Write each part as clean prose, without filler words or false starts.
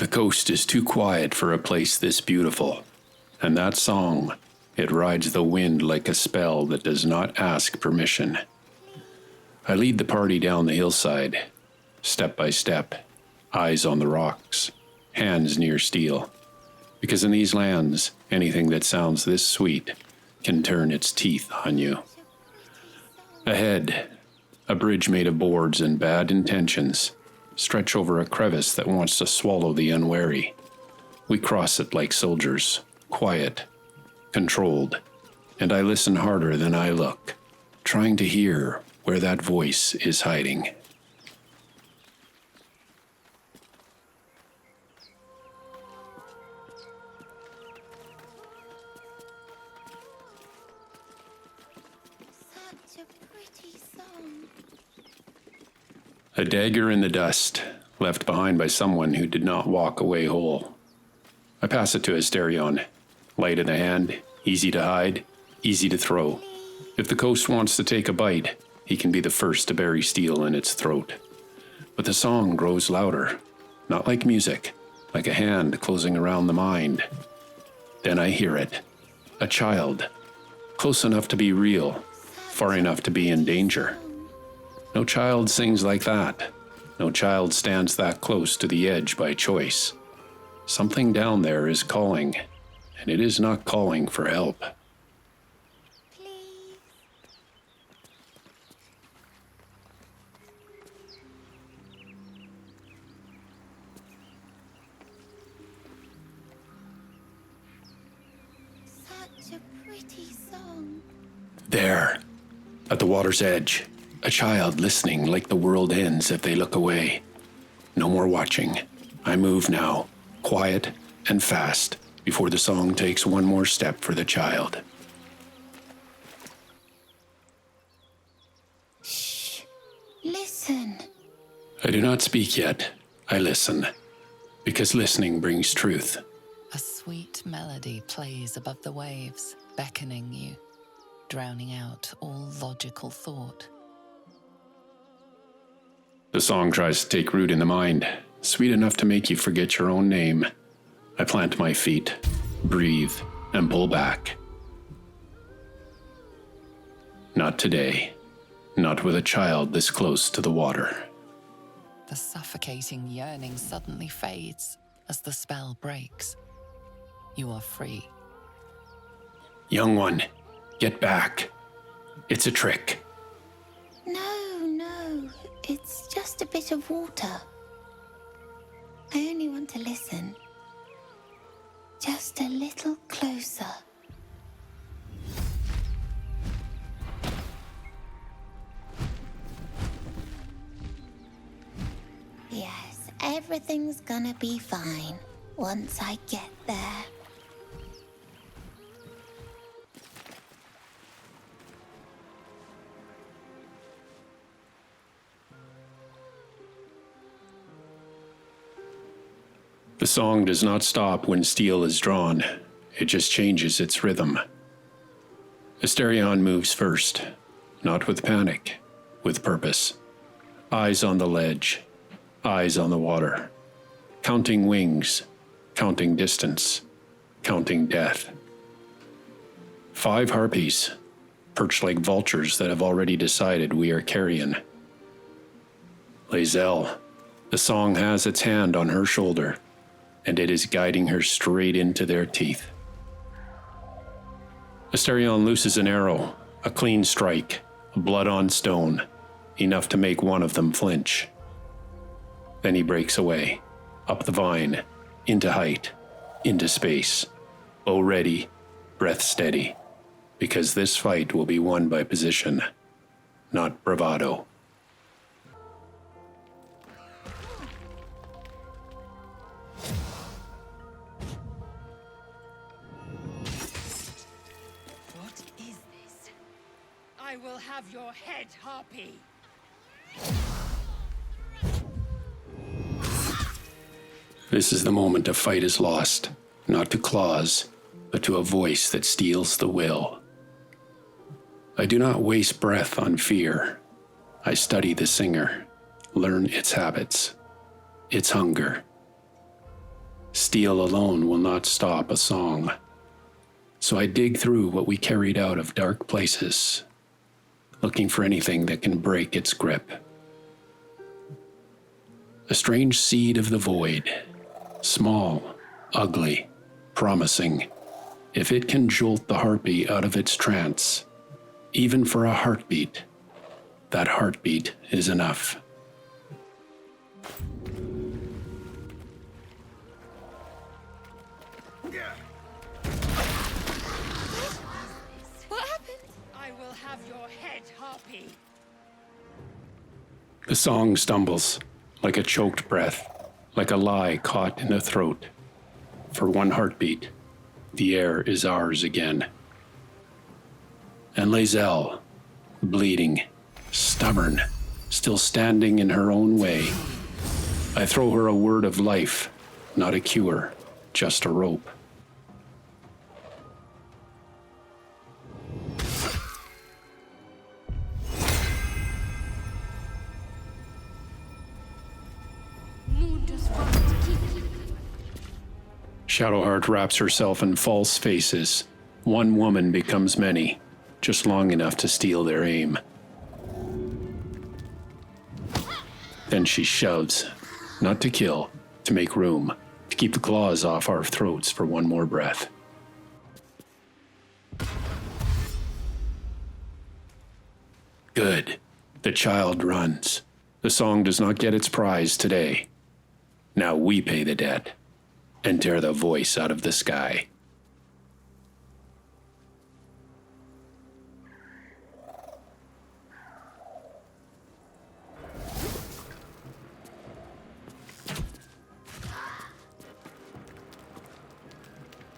coast is too quiet for a place this beautiful, and that song, it rides the wind like a spell that does not ask permission. I lead the party down the hillside, step by step, eyes on the rocks, hands near steel, because in these lands, anything that sounds this sweet can turn its teeth on you. Ahead, a bridge made of boards and bad intentions stretch over a crevice that wants to swallow the unwary. We cross it like soldiers, quiet, controlled, and I listen harder than I look, trying to hear where that voice is hiding. Such a pretty song. A dagger in the dust, left behind by someone who did not walk away whole. I pass it to Asterion. Light in the hand, easy to hide, easy to throw. If the coast wants to take a bite, he can be the first to bury steel in its throat. But the song grows louder, not like music, like a hand closing around the mind. Then I hear it. A child, close enough to be real, far enough to be in danger. No child sings like that. No child stands that close to the edge by choice. Something down there is calling, and it is not calling for help. Please. Such a pretty song. There, at the water's edge, a child listening like the world ends if they look away. No more watching. I move now, quiet and fast, before the song takes one more step for the child. Shh. Listen. I do not speak yet. I listen, because listening brings truth. A sweet melody plays above the waves, beckoning you, drowning out all logical thought. The song tries to take root in the mind, sweet enough to make you forget your own name. I plant my feet, breathe, and pull back. Not today. Not with a child this close to the water. The suffocating yearning suddenly fades as the spell breaks. You are free. Young one, get back. It's a trick. No. It's just a bit of water. I only want to listen. Just a little closer. Yes, everything's gonna be fine once I get there. The song does not stop when steel is drawn. It just changes its rhythm. Asterion moves first, not with panic, with purpose. Eyes on the ledge, eyes on the water. Counting wings, counting distance, counting death. 5 harpies, perched like vultures that have already decided we are carrion. Lae'zel, the song has its hand on her shoulder, and it is guiding her straight into their teeth. Asterion looses an arrow, a clean strike, a blood on stone, enough to make one of them flinch. Then he breaks away, up the vine, into height, into space, bow ready, breath steady, because this fight will be won by position, not bravado. I will have your head, Harpy! This is the moment a fight is lost, not to claws, but to a voice that steals the will. I do not waste breath on fear. I study the singer, learn its habits, its hunger. Steel alone will not stop a song. So I dig through what we carried out of dark places, looking for anything that can break its grip. A strange seed of the void, small, ugly, promising. If it can jolt the harpy out of its trance, even for a heartbeat, that heartbeat is enough. What happened? I will have your head, Harpy. The song stumbles, like a choked breath, like a lie caught in the throat. For one heartbeat, the air is ours again. And Lae'zel, bleeding, stubborn, still standing in her own way. I throw her a word of life, not a cure, just a rope. Shadowheart wraps herself in false faces. One woman becomes many, just long enough to steal their aim. Then she shoves, not to kill, to make room, to keep the claws off our throats for one more breath. Good. The child runs. The song does not get its prize today. Now we pay the debt and tear the voice out of the sky.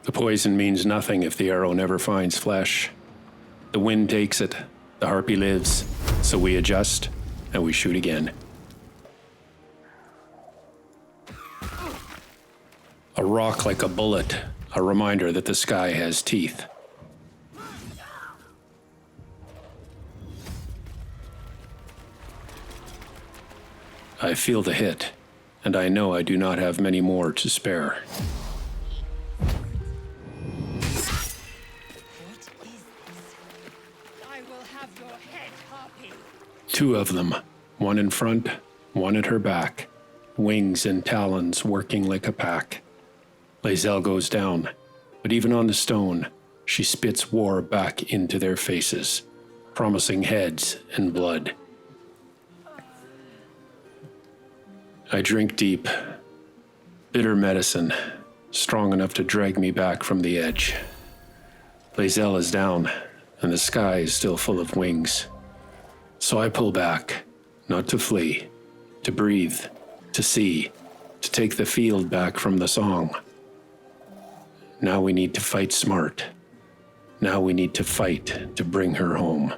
The poison means nothing if the arrow never finds flesh. The wind takes it, the harpy lives, so we adjust and we shoot again. A rock like a bullet, a reminder that the sky has teeth. I feel the hit, and I know I do not have many more to spare. I will have your head, Harpy. Two of them, one in front, one at her back, wings and talons working like a pack. Lae'zel goes down, but even on the stone, she spits war back into their faces, promising heads and blood. I drink deep, bitter medicine, strong enough to drag me back from the edge. Lae'zel is down, and the sky is still full of wings. So I pull back, not to flee, to breathe, to see, to take the field back from the song. Now we need to fight smart. Now we need to fight to bring her home.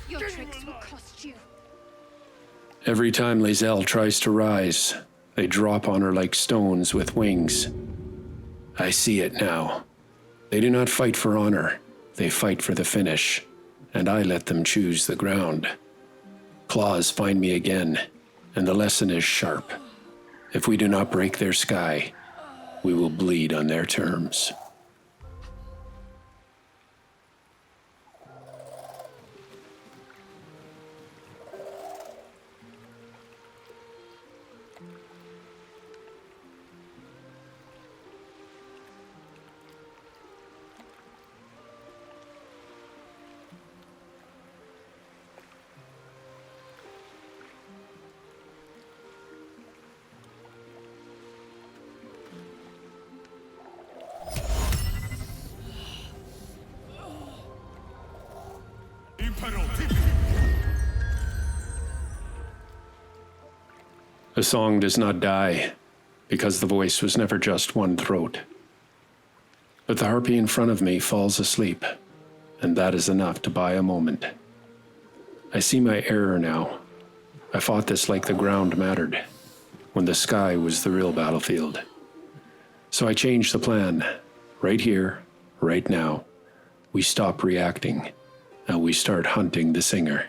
Your tricks will cost you. Every time Lae'zel tries to rise, they drop on her like stones with wings. I see it now. They do not fight for honor, they fight for the finish, and I let them choose the ground. Claws find me again, and the lesson is sharp. If we do not break their sky, we will bleed on their terms. A song does not die, because the voice was never just one throat. But the harpy in front of me falls asleep, and that is enough to buy a moment. I see my error now. I fought this like the ground mattered, when the sky was the real battlefield. So I changed the plan. Right here, right now, we stop reacting, and we start hunting the singer.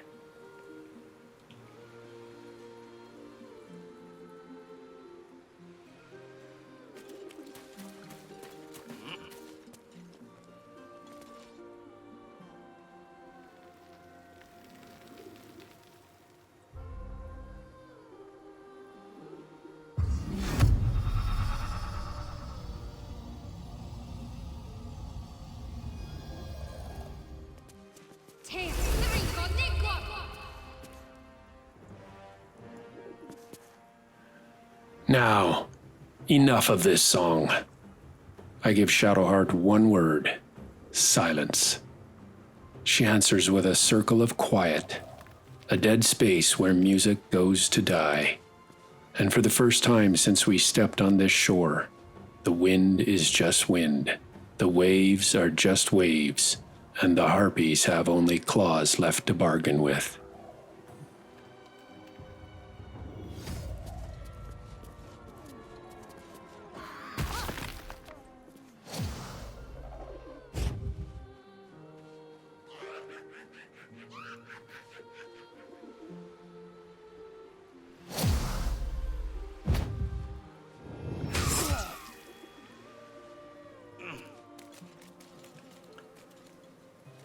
Now, enough of this song. I give Shadowheart one word: silence. She answers with a circle of quiet, a dead space where music goes to die. And for the first time since we stepped on this shore, the wind is just wind, the waves are just waves, and the harpies have only claws left to bargain with.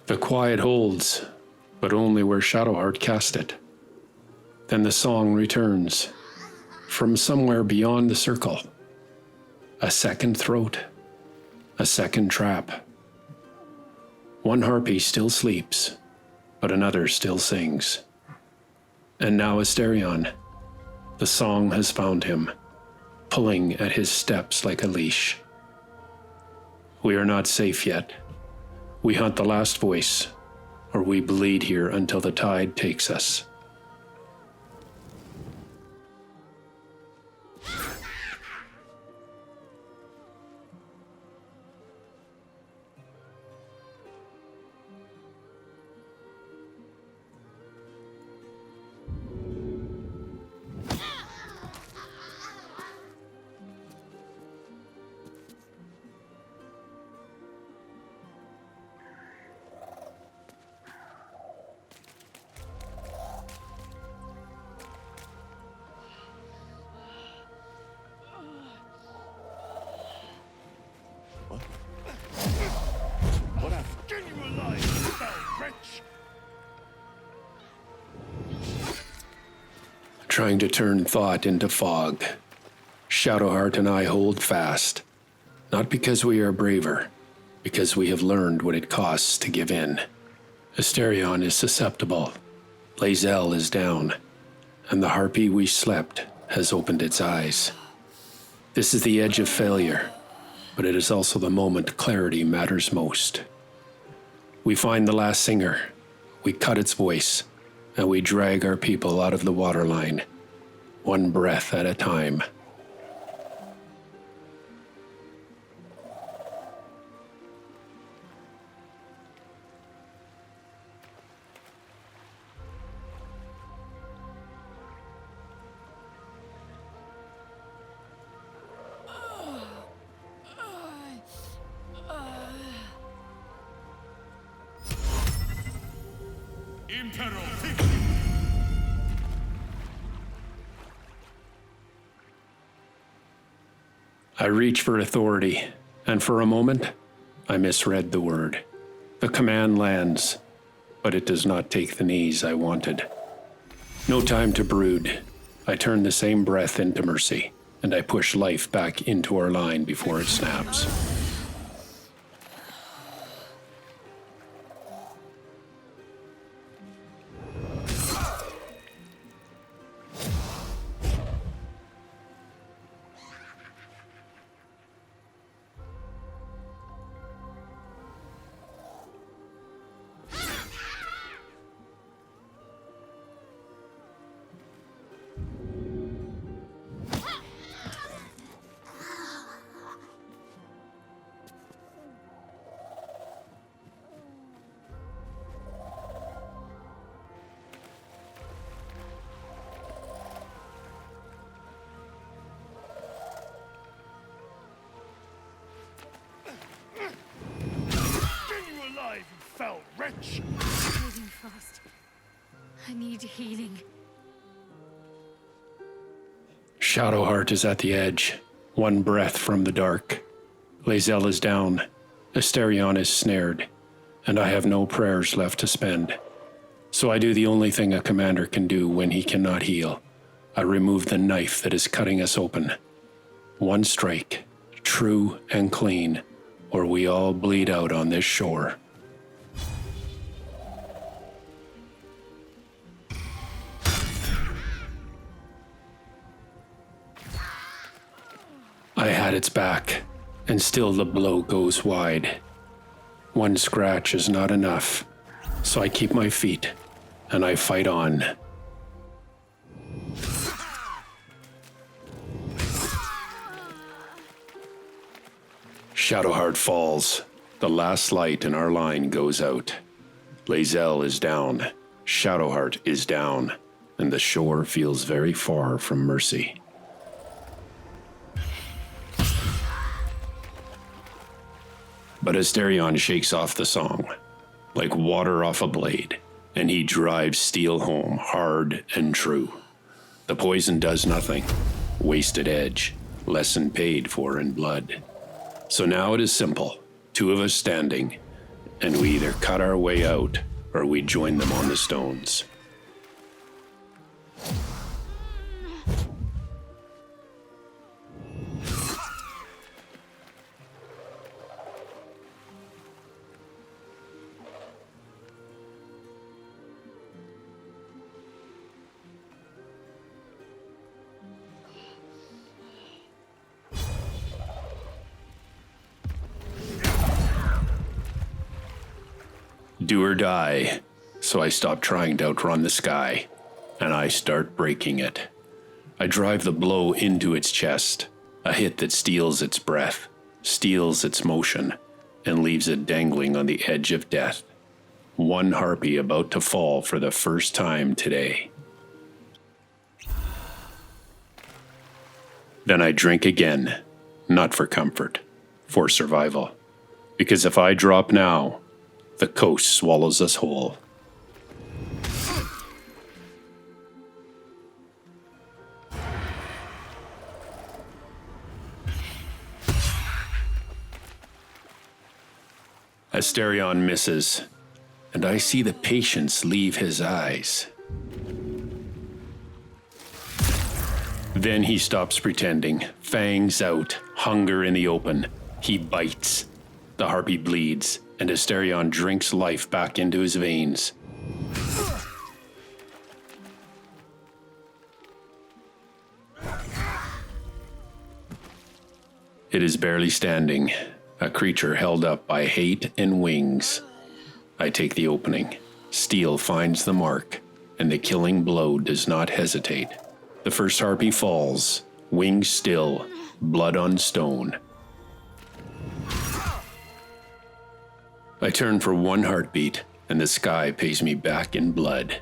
The quiet holds, but only where Shadowheart cast it. Then the song returns, from somewhere beyond the circle. A second throat, a second trap. One harpy still sleeps, but another still sings. And now Asterion. The song has found him, pulling at his steps like a leash. We are not safe yet. We hunt the last voice, or we bleed here until the tide takes us. Trying to turn thought into fog. Shadowheart and I hold fast, not because we are braver, because we have learned what it costs to give in. Asterion is susceptible, Lae'zel is down, and the harpy we slept has opened its eyes. This is the edge of failure, but it is also the moment clarity matters most. We find the last singer, we cut its voice, and we drag our people out of the waterline, one breath at a time. I reach for authority, and for a moment, I misread the word. The command lands, but it does not take the knees I wanted. No time to brood. I turn the same breath into mercy, and I push life back into our line before it snaps. fell wretch! Healing fast. I need healing. Shadowheart is at the edge, one breath from the dark. Lae'zel is down, Asterion is snared, and I have no prayers left to spend. So I do the only thing a commander can do when he cannot heal. I remove the knife that is cutting us open. One strike, true and clean, or we all bleed out on this shore. I had its back, and still the blow goes wide. One scratch is not enough, so I keep my feet, and I fight on. Shadowheart falls. The last light in our line goes out. Lae'zel is down. Shadowheart is down, and the shore feels very far from mercy. But Asterion shakes off the song, like water off a blade, and he drives steel home hard and true. The poison does nothing. Wasted edge, lesson paid for in blood. So now it is simple, two of us standing, and we either cut our way out or we join them on the stones. Do or die, so I stop trying to outrun the sky, and I start breaking it. I drive the blow into its chest, a hit that steals its breath, steals its motion, and leaves it dangling on the edge of death. One harpy about to fall for the first time today. Then I drink again, not for comfort, for survival. Because if I drop now, the coast swallows us whole. Asterion misses, and I see the patience leave his eyes. Then he stops pretending, fangs out, hunger in the open. He bites. The harpy bleeds, and Asterion drinks life back into his veins. It is barely standing, a creature held up by hate and wings. I take the opening. Steel finds the mark, and the killing blow does not hesitate. The first harpy falls, wings still, blood on stone. I turn for one heartbeat, and the sky pays me back in blood.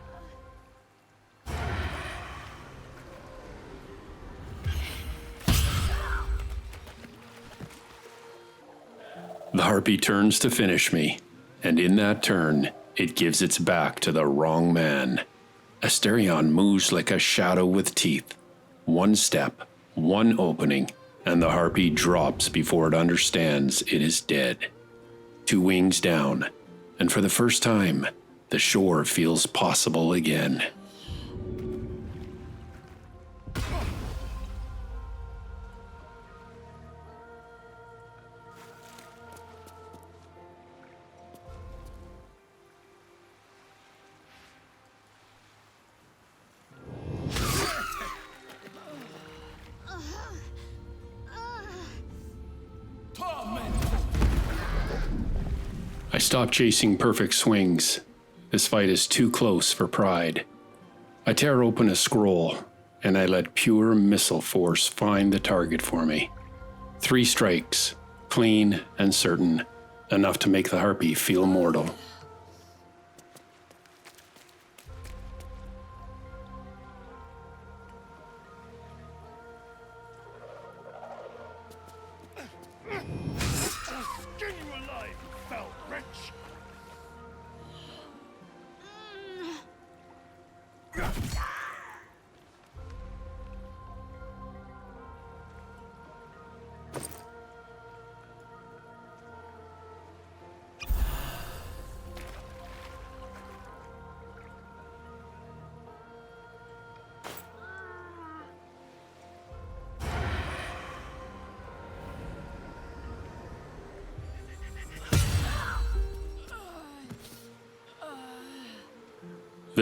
The harpy turns to finish me, and in that turn, it gives its back to the wrong man. Asterion moves like a shadow with teeth. One step, one opening, and the harpy drops before it understands it is dead. 2 wings down, and for the first time, the shore feels possible again. I stop chasing perfect swings. This fight is too close for pride. I tear open a scroll, and I let pure missile force find the target for me. 3 strikes, clean and certain, enough to make the harpy feel mortal.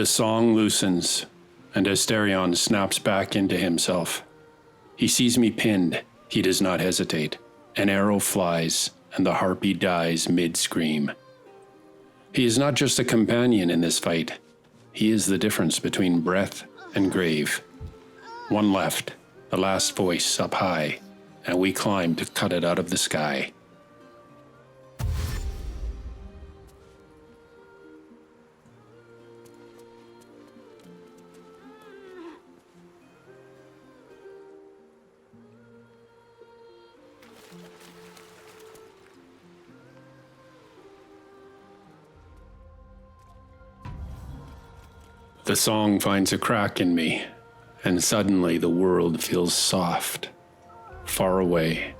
The song loosens, and Asterion snaps back into himself. He sees me pinned. He does not hesitate. An arrow flies, and the harpy dies mid-scream. He is not just a companion in this fight. He is the difference between breath and grave. One left, the last voice up high, and we climb to cut it out of the sky. The song finds a crack in me, and suddenly the world feels soft, far away.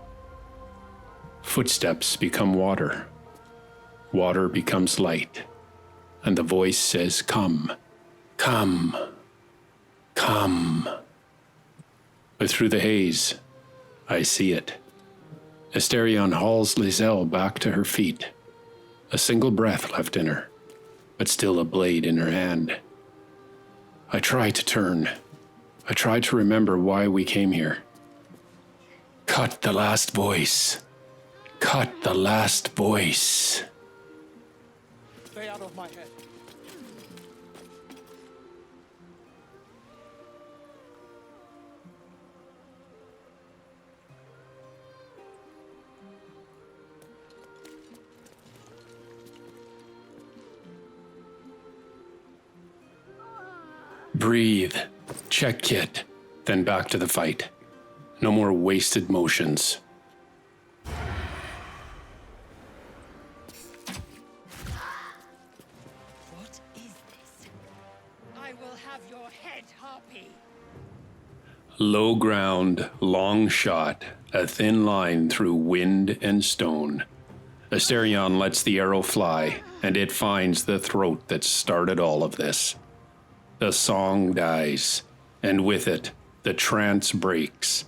Footsteps become water. Water becomes light, and the voice says, "Come, come, come." But through the haze, I see it. Asterion hauls Lae'zel back to her feet, a single breath left in her, but still a blade in her hand. I try to turn. I try to remember why we came here. Cut the last voice. Cut the last voice. Stay out of my head. Breathe. Check kit. Then back to the fight. No more wasted motions. What is this? I will have your head, Harpy. Low ground, long shot, a thin line through wind and stone. Asterion lets the arrow fly, and it finds the throat that started all of this. The song dies, and with it, the trance breaks.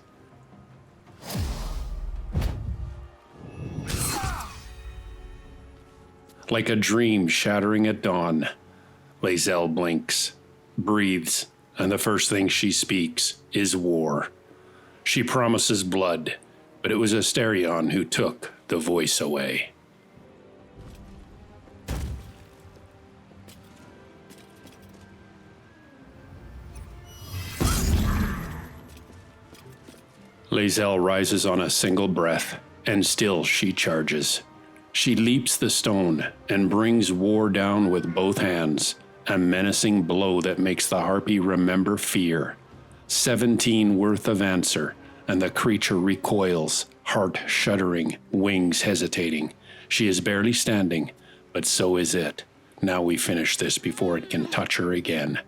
Like a dream shattering at dawn, Lae'zel blinks, breathes, and the first thing she speaks is war. She promises blood, but it was Asterion who took the voice away. Lae'zel rises on a single breath, and still she charges. She leaps the stone and brings war down with both hands, a menacing blow that makes the harpy remember fear. 17 worth of answer, and the creature recoils, heart shuddering, wings hesitating. She is barely standing, but so is it. Now we finish this before it can touch her again.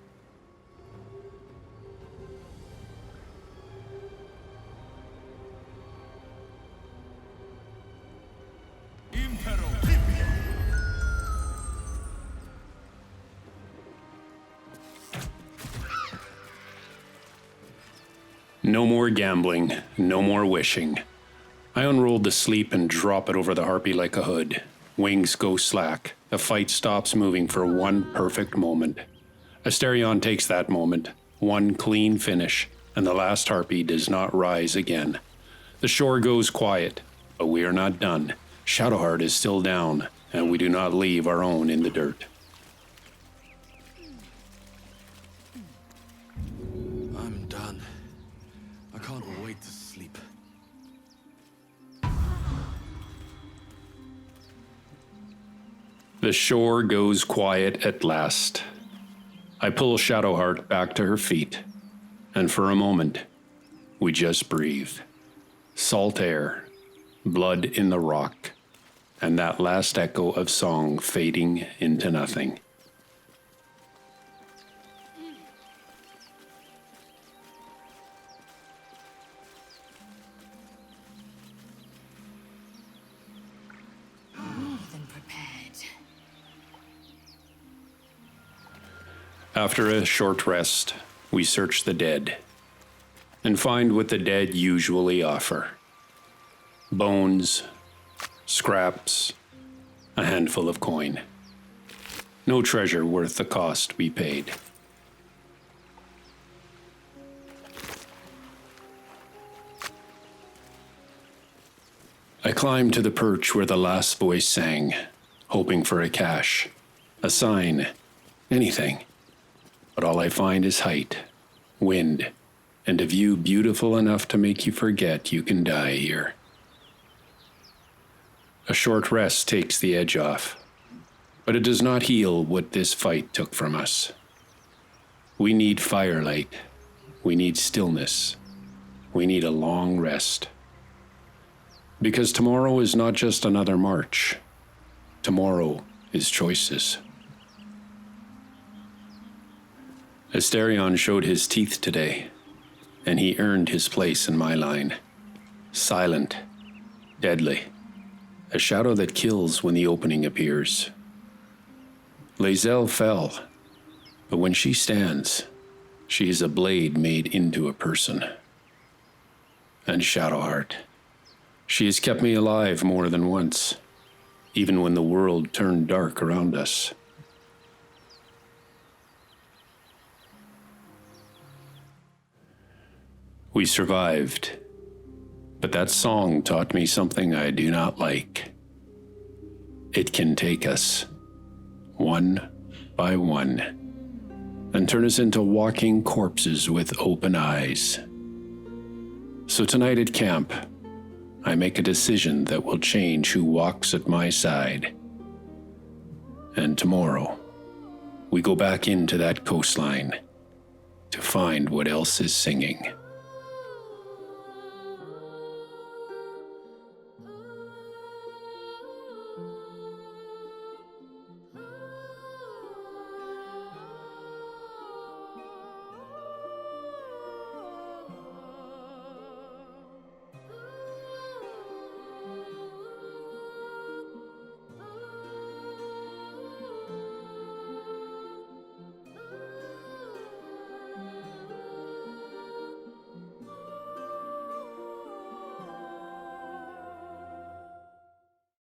No more gambling, no more wishing. I unrolled the sleep and drop it over the harpy like a hood. Wings go slack. The fight stops moving for one perfect moment. Asterion takes that moment, one clean finish, and the last harpy does not rise again. The shore goes quiet, but we are not done. Shadowheart is still down, and we do not leave our own in the dirt. I'm done. I can't wait to sleep. The shore goes quiet at last. I pull Shadowheart back to her feet, and for a moment, we just breathe. Salt air, blood in the rock, and that last echo of song fading into nothing. More than prepared. After a short rest, we search the dead and find what the dead usually offer. Bones, scraps, a handful of coin. No treasure worth the cost we paid. I climbed to the perch where the last voice sang, hoping for a cache, a sign, anything. But all I find is height, wind, and a view beautiful enough to make you forget you can die here. A short rest takes the edge off, but it does not heal what this fight took from us. We need firelight. We need stillness. We need a long rest. Because tomorrow is not just another march. Tomorrow is choices. Asterion showed his teeth today, and he earned his place in my line. Silent, deadly, a shadow that kills when the opening appears. Lae'zel fell, but when she stands, she is a blade made into a person. And Shadowheart, she has kept me alive more than once, even when the world turned dark around us. We survived, but that song taught me something I do not like. It can take us, one by one, and turn us into walking corpses with open eyes. So tonight at camp, I make a decision that will change who walks at my side. And tomorrow, we go back into that coastline to find what else is singing.